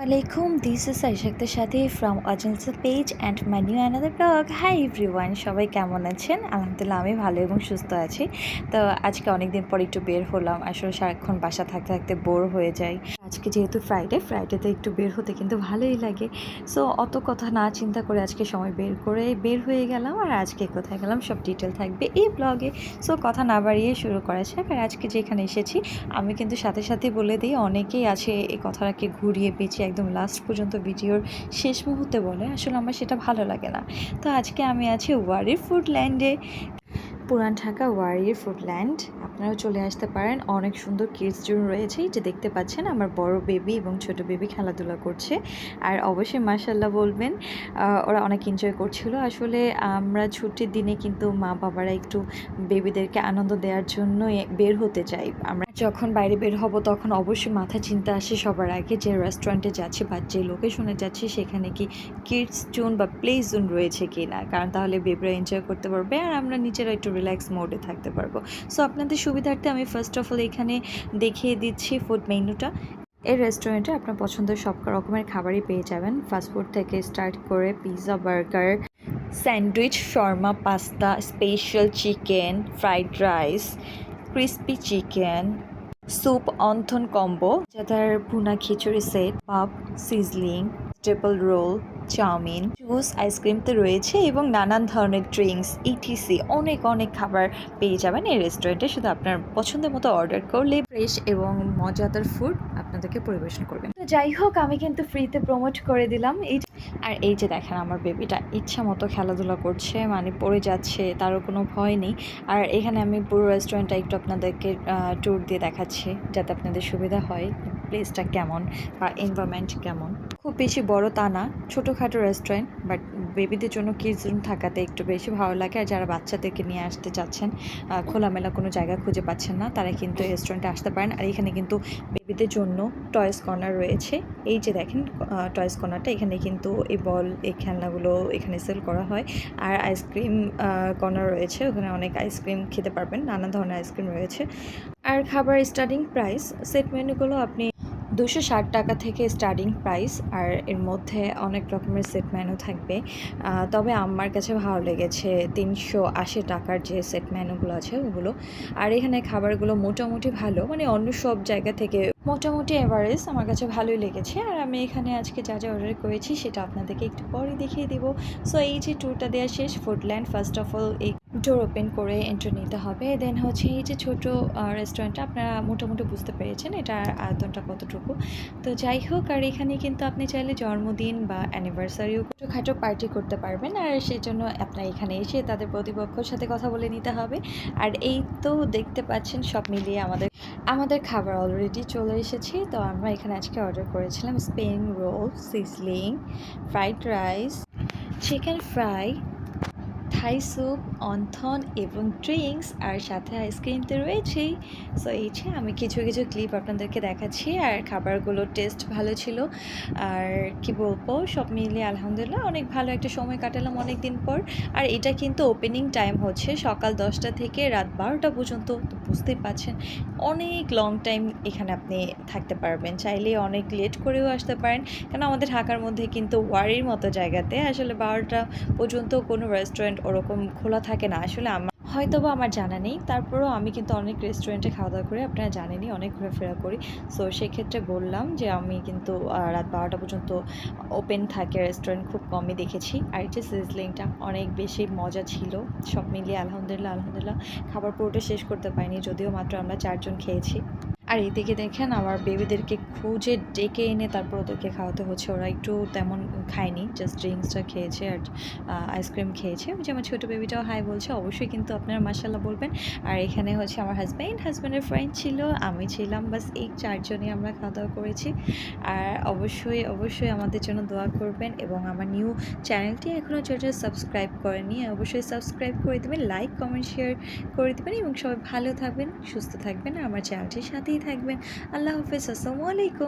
Alaikum, this is Aishakta Shadi from Ajansa page and my new another blog. Hi everyone, সবাই কেমন আছেন? আলহামদুলিল্লাহ আমি ভালো এবং সুস্থ আছি। তো আজকে অনেকদিন পর একটু বের হলাম। আসলে সারাক্ষণ বাসা থাকতে থাকতে বোর হয়ে যাই। আজকে যেহেতু ফ্রাইডেতে একটু বের হতে কিন্তু ভালোই লাগে। সো অত কথা না চিন্তা করে আজকে সময় বের করে বের হয়ে গেলাম। আর আজকে কোথায় গেলাম সব ডিটেল থাকবে এই ব্লগে। সো কথা না বাড়িয়ে শুরু করা যাক। আর আজকে যেখানে এসেছি আমি কিন্তু সাথে সাথে বলে দিই, অনেকেই আছে এই কথাটাকে ঘুরিয়ে পেঁচিয়ে একদম লাস্ট পর্যন্ত ভিডিওর শেষ মুহূর্তে বলে। আসলে আমার সেটা ভালো লাগে না। তো আজকে আমি আছি ওয়ারির ফুডল্যান্ডে, পুরান ঢাকা ওয়ারির ফুডল্যান্ড। আপনারাও চলে আসতে পারেন। অনেক সুন্দর কিডস জোন রয়েছে, যে দেখতে পাচ্ছেন আমার বড় বেবি এবং ছোট বেবি খেলাধুলা করছে। আর অবশ্যই মাশাল্লাহ বলবেন, ওরা অনেক এনজয় করছিল। আসলে আমরা ছুটির দিনে কিন্তু মা বাবারা একটু বেবিদেরকে আনন্দ দেওয়ার জন্য বের হতে চাই। আমরা যখন বাইরে বের হব তখন অবশ্যই মাথায় চিন্তা আসে সবার আগে যে রেস্টুরেন্টে যাচ্ছি বা যে লোকেশনে যাচ্ছি সেখানে কি কিডস জোন বা প্লে জোন রয়েছে কি না, কারণ তাহলে বেবিরা এনজয় করতে পারবে আর আমরা নিজেরা একটু রিল্যাক্স মোডে থাকতে পারবো। সো আপনাদের সুবিধার্থে আমি ফার্স্ট অফ অল এখানে দেখিয়ে দিচ্ছি ফুড মেনুটা। এই রেস্টুরেন্টে আপনার পছন্দের সব রকমের খাবারই পেয়ে যাবেন, ফাস্টফুড থেকে স্টার্ট করে পিৎজা, বার্গার, স্যান্ডউইচ, শর্মা, pasta, special chicken, fried rice, crispy chicken, soup, wonton combo, যাদের ভুনা খিচুড়ি সেট, পাপ, sizzling, vegetable roll, chowmein, juice, ice cream তো রয়েছে এবং নানান ধরনের ড্রিঙ্কস ইটিসি অনেক অনেক খাবার পেয়ে যাবেন এই রেস্টুরেন্টে। শুধু আপনার পছন্দের মতো অর্ডার করলে ফ্রেশ এবং মজাদার ফুড আপনাদেরকে পরিবেশন করবেন। তো যাই হোক, আমি কিন্তু ফ্রিতে প্রমোট করে দিলাম এই। আর এই যে দেখেন আমার বেবিটা ইচ্ছা মতো খেলাধুলা করছে, মানে পড়ে যাচ্ছে, তারও কোনো ভয় নেই। আর এখানে আমি পুরো রেস্টুরেন্টটা একটু আপনাদেরকে ট্যুর দিয়ে দেখাচ্ছি যাতে আপনাদের সুবিধা হয় প্লেসটা কেমন বা এনভায়রনমেন্ট কেমন। খুব বেশি বড় তা না, ছোটোখাটো রেস্টুরেন্ট, বাট বেবিদের জন্য কিডস রুম থাকাতে একটু বেশি ভালো লাগে। আর যারা বাচ্চাদেরকে নিয়ে আসতে চাচ্ছেন, খোলামেলা কোনো জায়গা খুঁজে পাচ্ছেন না, তারা কিন্তু এই রেস্টুরেন্টে আসতে পারেন। আর এখানে কিন্তু বেবিদের জন্য টয়েস কর্নার রয়েছে। এই যে দেখেন টয়েস কর্নারটা, এখানে কিন্তু এই বল, এই খেলনাগুলো এখানে সেল করা হয়। আর আইসক্রিম কর্নার রয়েছে, ওখানে অনেক আইসক্রিম খেতে পারবেন, নানা ধরনের আইসক্রিম রয়েছে। আর খাবার স্টার্টিং প্রাইস, সেট মেনুগুলো আপনি 260 টাকা থেকে স্টার্টিং প্রাইস। আর এর মধ্যে অনেক রকমের সেট মেনু থাকবে, তবে আমার কাছে ভালো লেগেছে 380 টাকার যে সেট মেনুগুলো আছে ওগুলো। আর এখানে খাবারগুলো মোটামুটি ভালো, মানে অন্য সব জায়গা থেকে মোটামুটি এভারেজ আমার কাছে ভালোই লেগেছে। আর আমি এখানে আজকে যা যা অর্ডার করেছি সেটা আপনাদেরকে একটু পরে দেখিয়ে দেবো। সো এই যে ট্যুরটা দেওয়া শেষ ফুডল্যান্ড, ফার্স্ট অফ অল এই ডোর ওপেন করে এন্ট্রি নিতে হবে। দেন হচ্ছে এই যে ছোটো রেস্টুরেন্টটা, আপনারা মোটামুটি বুঝতে পেরেছেন এটার আয়তনটা কতটুকু। তো যাই হোক, আর এখানে কিন্তু আপনি চাইলে জন্মদিন বা অ্যানিভার্সারিও ছোটোখাটো পার্টি করতে পারবেন। আর সেই জন্য আপনার এখানে এসে তাদের প্রতিপক্ষের সাথে কথা বলে নিতে হবে। আর এই তো দেখতে পাচ্ছেন সব মিলিয়ে আমাদের খাবার অলরেডি চলে এসেছে। তো আমরা এখানে আজকে অর্ডার করেছিলাম spring roll, sizzling, fried rice, chicken fry, Thai soup, wonton এবং ড্রিঙ্কস, আর সাথে আইসক্রিম তো রয়েছেই। সো এই যে আমি কিছু কিছু ক্লিপ আপনাদেরকে দেখাচ্ছি। আর খাবারগুলোর টেস্ট ভালো ছিল। আর কি বলবো, সব মিলিয়ে আলহামদুলিল্লাহ অনেক ভালো একটা সময় কাটালাম অনেক দিন পর। আর এটা কিন্তু ওপেনিং টাইম হচ্ছে সকাল 10টা থেকে রাত 12টা পর্যন্ত। তো বুঝতেই পারছেন অনেক লং টাইম এখানে আপনি থাকতে পারবেন, চাইলে অনেক লেট করেও আসতে পারেন। কারণ আমাদের ঢাকার মধ্যে কিন্তু ওয়ারির মতো জায়গাতে আসলে 12টা পর্যন্ত কোনো রেস্টুরেন্ট ওরকম খোলা থাকে না। আসলে হয়তো বা আমার জানা নেই, তারপরেও আমি কিন্তু অনেক রেস্টুরেন্টে খাওয়া দাওয়া করি, আপনারা জানেনই, অনেক ঘোরাফেরা করি। সো সেক্ষেত্রে বললাম যে আমি কিন্তু রাত 12টা পর্যন্ত ওপেন থাকে রেস্টুরেন্ট, খুব কমই দেখেছি। আর এই যে সিজলিংটা অনেক বেশি মজা ছিল। সব মিলিয়ে আলহামদুলিল্লাহ খাবার পুরোটা শেষ করতে পারিনি, যদিও মাত্র আমরা 4 জন খেয়েছি। আর এদিকে দেখেন আমার বেবিদেরকে খুঁজে ডেকে এনে তারপর ওদেরকে খাওয়াতে হচ্ছে। ওরা একটু তেমন খায়নি, জাস্ট ড্রিঙ্কসটা খেয়েছে আর আইসক্রিম খেয়েছে। ওই যে আমার ছোটো বেবিটাও হাই বলছে, অবশ্যই কিন্তু আপনারা মাশাল্লাহ বলবেন। আর এখানে হচ্ছে আমার হাজব্যান্ডের ফ্রেন্ড ছিল, আমি ছিলাম, বাস এই 4 জনই আমরা খাওয়া দাওয়া করেছি। আর অবশ্যই আমাদের জন্য দোয়া করবেন এবং আমার নিউ চ্যানেলটি এখনও যারা সাবস্ক্রাইব করেনি অবশ্যই সাবস্ক্রাইব করে দেবেন, লাইক কমেন্ট শেয়ার করে দেবেন এবং সবাই ভালো থাকবেন, সুস্থ থাকবেন, আর আমার চ্যানেলটির সাথেই থাকবেন। আল্লাহ হাফেজ, আসসালামু আলাইকুম।